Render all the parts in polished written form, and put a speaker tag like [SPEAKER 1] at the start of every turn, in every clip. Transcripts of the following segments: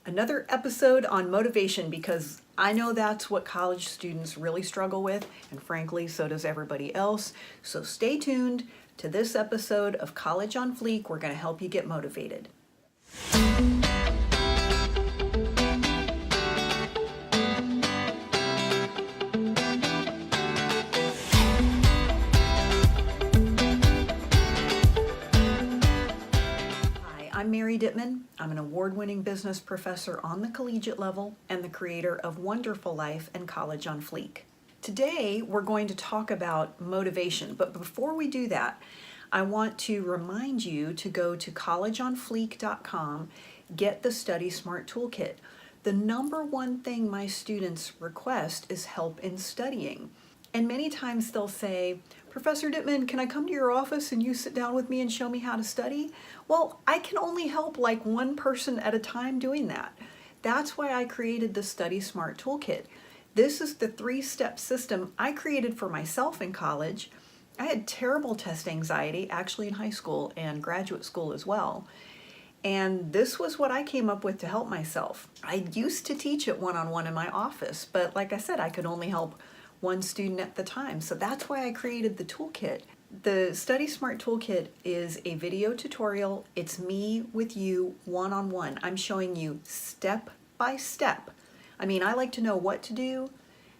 [SPEAKER 1] Another episode on motivation, because I know that's what college students really struggle with, and frankly, so does everybody else. So stay tuned to this episode of College on Fleek. We're going to help you get motivated. I'm Mary Dittman. I'm an award-winning business professor on the collegiate level and the creator of One-Derful Life and College on Fleek. Today, we're going to talk about motivation, but before we do that, I want to remind you to go to collegeonfleek.com, get the Study Smart Toolkit. The number one thing my students request is help in studying. And many times they'll say, Professor Dittman, can I come to your office and you sit down with me and show me how to study? Well, I can only help like one person at a time doing that. That's why I created the Study Smart Toolkit. This is the 3-step system I created for myself in college. I had terrible test anxiety, actually in high school and graduate school as well. And this was what I came up with to help myself. I used to teach it one-on-one in my office, but like I said, I could only help one student at the time. So that's why I created the toolkit. The Study Smart Toolkit is a video tutorial. It's me with you one-on-one. I'm showing you step by step. I mean, I like to know what to do.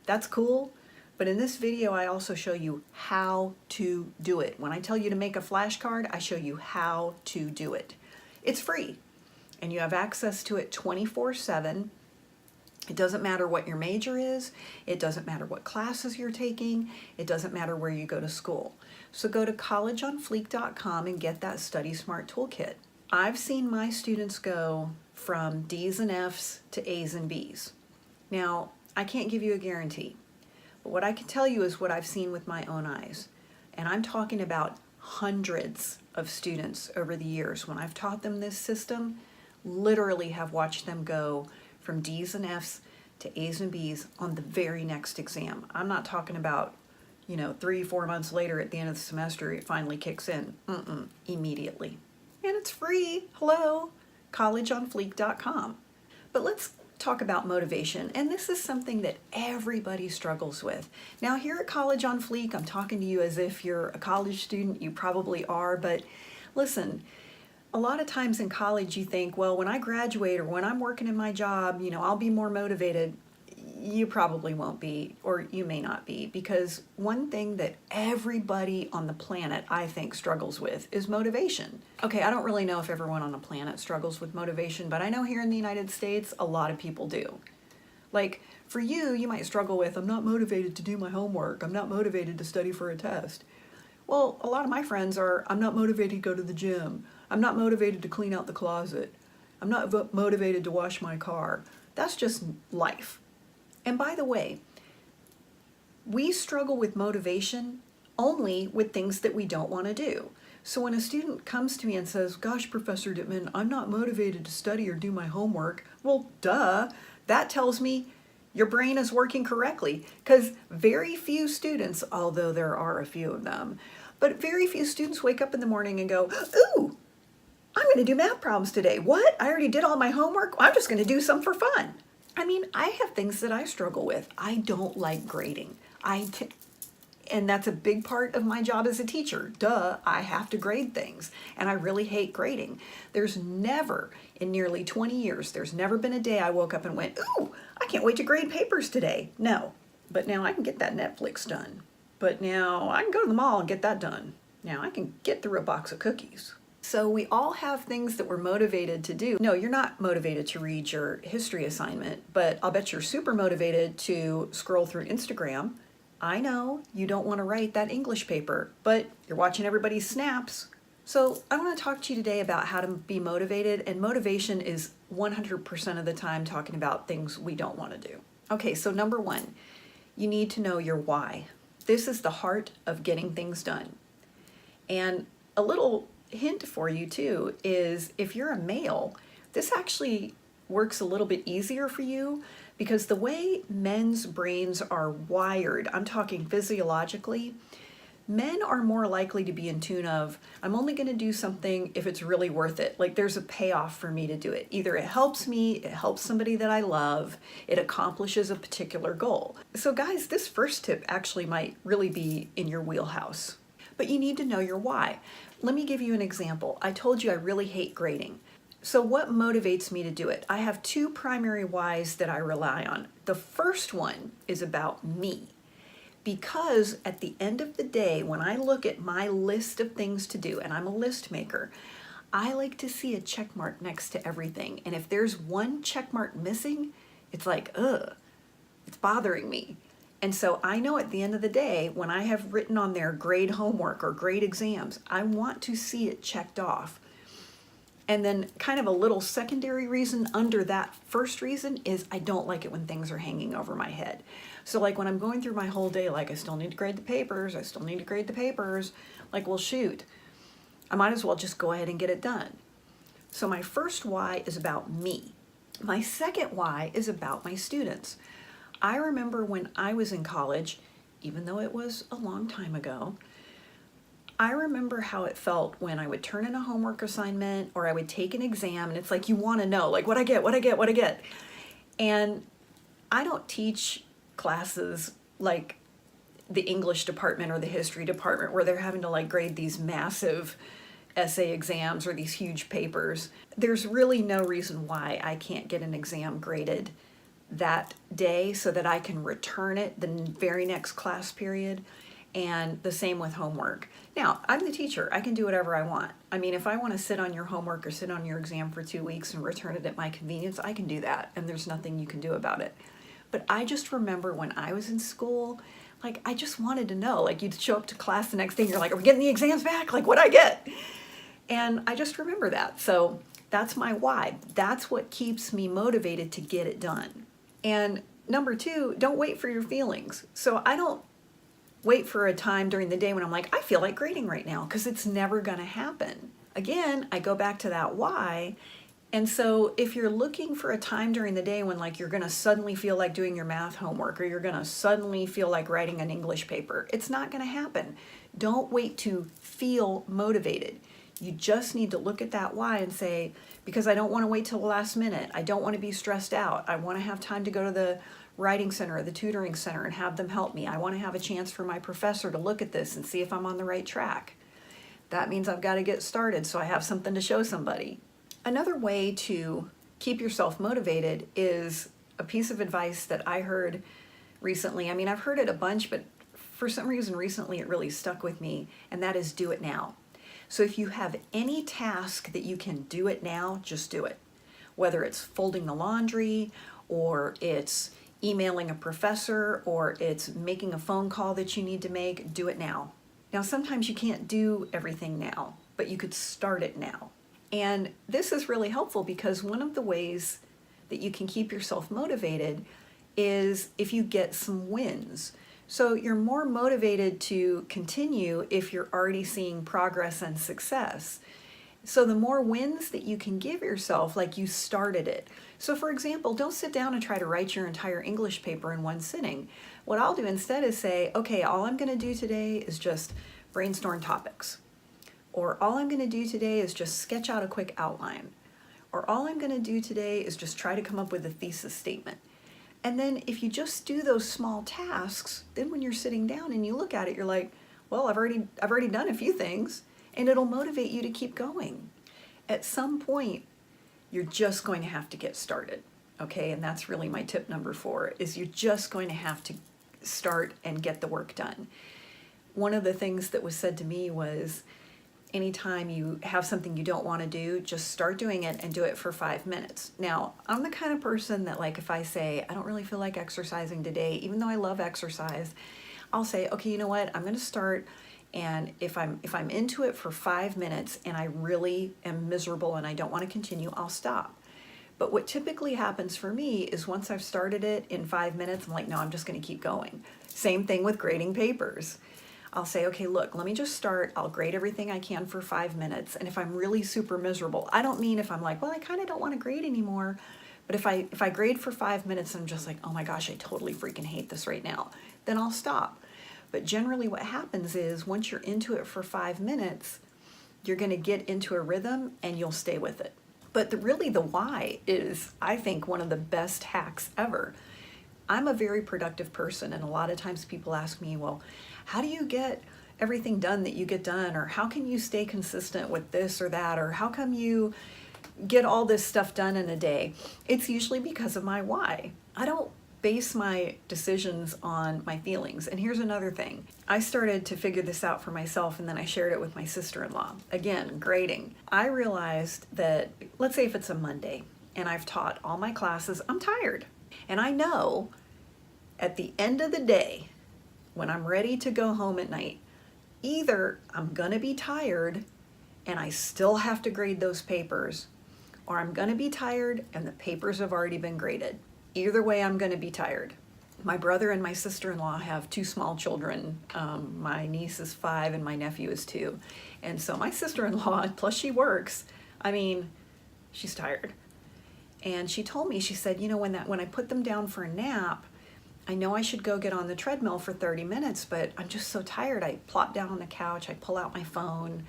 [SPEAKER 1] That's cool. But in this video, I also show you how to do it. When I tell you to make a flashcard, I show you how to do it. It's free, and you have access to it 24/7. It doesn't matter what your major is. It doesn't matter what classes you're taking. It doesn't matter where you go to school. So go to collegeonfleek.com and get that Study Smart Toolkit. I've seen my students go from D's and F's to A's and B's. Now, I can't give you a guarantee, but what I can tell you is what I've seen with my own eyes. And I'm talking about hundreds of students over the years. When I've taught them this system, literally have watched them go from D's and F's to A's and B's on the very next exam. I'm not talking about, 3-4 months later at the end of the semester, it finally kicks in. Immediately. And it's free. Hello, collegeonfleek.com. But let's talk about motivation. And this is something that everybody struggles with. Now here at College on Fleek, I'm talking to you as if you're a college student. You probably are, but listen, a lot of times in college you think, well, when I graduate or when I'm working in my job, I'll be more motivated. You probably won't be, or you may not be, because one thing that everybody on the planet, I think, struggles with is motivation. Okay, I don't really know if everyone on the planet struggles with motivation, but I know here in the United States, a lot of people do. Like, for you, you might struggle with, I'm not motivated to do my homework. I'm not motivated to study for a test. Well, a lot of my friends are, I'm not motivated to go to the gym. I'm not motivated to clean out the closet. I'm not motivated to wash my car. That's just life. And by the way, we struggle with motivation only with things that we don't want to do. So when a student comes to me and says, gosh, Professor Dittman, I'm not motivated to study or do my homework, well, duh, that tells me your brain is working correctly, because very few students, although there are a few of them, but very few students wake up in the morning and go, ooh, I'm going to do math problems today. What? I already did all my homework? I'm just going to do some for fun. I mean, I have things that I struggle with. I don't like grading. And that's a big part of my job as a teacher. Duh, I have to grade things, and I really hate grading. There's never, in nearly 20 years, there's never been a day I woke up and went, ooh, I can't wait to grade papers today. No, but now I can get that Netflix done. But now I can go to the mall and get that done. Now I can get through a box of cookies. So we all have things that we're motivated to do. No, you're not motivated to read your history assignment, but I'll bet you're super motivated to scroll through Instagram. I know you don't want to write that English paper, but you're watching everybody's snaps. So I want to talk to you today about how to be motivated, and motivation is 100% of the time talking about things we don't want to do. Okay, so number one, you need to know your why. This is the heart of getting things done. And a little hint for you too is if you're a male, this actually works a little bit easier for you, because the way men's brains are wired, I'm talking physiologically, Men are more likely to be in tune of, I'm only going to do something if it's really worth it. Like there's a payoff for me to do it. Either it helps me, it helps somebody that I love, it accomplishes a particular goal. So guys, this first tip actually might really be in your wheelhouse. But you need to know your why. Let me give you an example. I told you I really hate grading. So what motivates me to do it? I have two primary whys that I rely on. The first one is about me. Because at the end of the day, when I look at my list of things to do, and I'm a list maker, I like to see a check mark next to everything. And if there's one check mark missing, it's like, ugh, it's bothering me. And so I know at the end of the day, when I have written on there grade homework or grade exams, I want to see it checked off. And then kind of a little secondary reason under that first reason is I don't like it when things are hanging over my head. So like when I'm going through my whole day, like I still need to grade the papers, like, well, shoot, I might as well just go ahead and get it done. So my first why is about me. My second why is about my students. I remember when I was in college, even though it was a long time ago, I remember how it felt when I would turn in a homework assignment or I would take an exam and it's like you want to know, like what I get. And I don't teach classes like the English department or the history department where they're having to like grade these massive essay exams or these huge papers. There's really no reason why I can't get an exam graded that day so that I can return it the very next class period. And the same with homework. Now, I'm the teacher. I can do whatever I want. I mean, if I want to sit on your homework or sit on your exam for 2 weeks and return it at my convenience, I can do that. And there's nothing you can do about it. But I just remember when I was in school, like, I just wanted to know. Like, you'd show up to class the next day and you're like, are we getting the exams back? Like, what'd I get? And I just remember that. So that's my why. That's what keeps me motivated to get it done. And number two, don't wait for your feelings. So I don't wait for a time during the day when I'm like, I feel like grading right now, because it's never going to happen. Again, I go back to that why. And so if you're looking for a time during the day when like you're going to suddenly feel like doing your math homework or you're going to suddenly feel like writing an English paper, it's not going to happen. Don't wait to feel motivated. You just need to look at that why and say, because I don't want to wait till the last minute. I don't want to be stressed out. I want to have time to go to the writing center or the tutoring center and have them help me. I want to have a chance for my professor to look at this and see if I'm on the right track. That means I've got to get started so I have something to show somebody. Another way to keep yourself motivated is a piece of advice that I heard recently. I mean, I've heard it a bunch, but for some reason recently it really stuck with me, and that is do it now. So if you have any task that you can do it now, just do it. Whether it's folding the laundry or it's emailing a professor or it's making a phone call that you need to make, do it now. Now, sometimes you can't do everything now, but you could start it now. And this is really helpful because one of the ways that you can keep yourself motivated is if you get some wins. So you're more motivated to continue if you're already seeing progress and success. So the more wins that you can give yourself, like you started it. So for example, don't sit down and try to write your entire English paper in one sitting. What I'll do instead is say, okay, all I'm going to do today is just brainstorm topics. Or all I'm going to do today is just sketch out a quick outline. Or all I'm going to do today is just try to come up with a thesis statement. And then if you just do those small tasks, then when you're sitting down and you look at it, you're like, well, I've already done a few things, and it'll motivate you to keep going. At some point, you're just going to have to get started, okay? And that's really my tip number 4, is you're just going to have to start and get the work done. One of the things that was said to me was, anytime you have something you don't want to do, just start doing it and do it for 5 minutes. Now, I'm the kind of person that, like, if I say, I don't really feel like exercising today, even though I love exercise, I'll say, okay, you know what, I'm going to start, and if I'm into it for 5 minutes and I really am miserable and I don't want to continue, I'll stop. But what typically happens for me is once I've started it in 5 minutes, I'm like, no, I'm just going to keep going. Same thing with grading papers. I'll say, okay, look, let me just start. I'll grade everything I can for 5 minutes. And if I'm really super miserable, I don't mean if I'm like, well, I kind of don't want to grade anymore. But if I grade for 5 minutes and I'm just like, oh my gosh, I totally freaking hate this right now, then I'll stop. But generally what happens is once you're into it for 5 minutes, you're going to get into a rhythm and you'll stay with it. But really the why is, I think, one of the best hacks ever. I'm a very productive person, and a lot of times people ask me, well, how do you get everything done that you get done? Or how can you stay consistent with this or that? Or how come you get all this stuff done in a day? It's usually because of my why. I don't base my decisions on my feelings. And here's another thing. I started to figure this out for myself, and then I shared it with my sister-in-law. Again, grading. I realized that, let's say if it's a Monday and I've taught all my classes, I'm tired. And I know at the end of the day, when I'm ready to go home at night, either I'm gonna be tired and I still have to grade those papers, or I'm gonna be tired and the papers have already been graded. Either way, I'm gonna be tired. My brother and my sister-in-law have 2 small children. My niece is 5 and my nephew is 2. And so my sister-in-law, plus she works, I mean, she's tired. And she told me, she said, you know, when I put them down for a nap, I know I should go get on the treadmill for 30 minutes, but I'm just so tired. I plop down on the couch, I pull out my phone,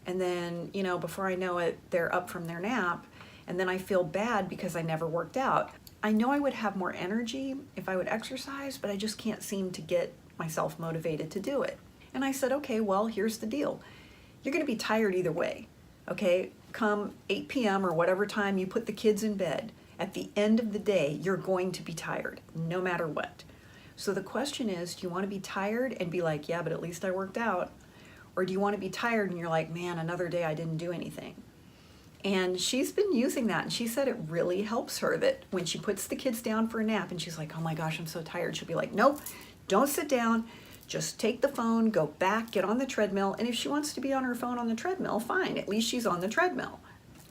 [SPEAKER 1] and then, you know, before I know it, they're up from their nap, and then I feel bad because I never worked out. I know I would have more energy if I would exercise, but I just can't seem to get myself motivated to do it. And I said, okay, well, here's the deal. You're gonna be tired either way, okay? Come 8 p.m. or whatever time you put the kids in bed, at the end of the day, you're going to be tired, no matter what. So the question is, do you want to be tired and be like, yeah, but at least I worked out? Or do you want to be tired and you're like, man, another day I didn't do anything? And she's been using that, and she said it really helps her, that when she puts the kids down for a nap and she's like, oh my gosh, I'm so tired, she'll be like, nope, don't sit down, just take the phone, go back, get on the treadmill, and if she wants to be on her phone on the treadmill, fine, at least she's on the treadmill.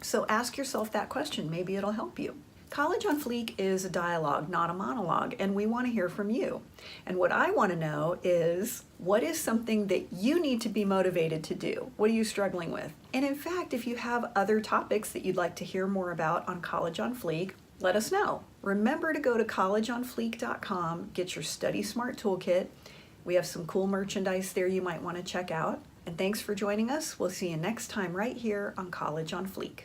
[SPEAKER 1] So ask yourself that question, maybe it'll help you. College on Fleek is a dialogue, not a monologue, and we want to hear from you. And what I want to know is, what is something that you need to be motivated to do? What are you struggling with? And in fact, if you have other topics that you'd like to hear more about on College on Fleek, let us know. Remember to go to collegeonfleek.com, get your Study Smart Toolkit. We have some cool merchandise there you might want to check out. And thanks for joining us. We'll see you next time right here on College on Fleek.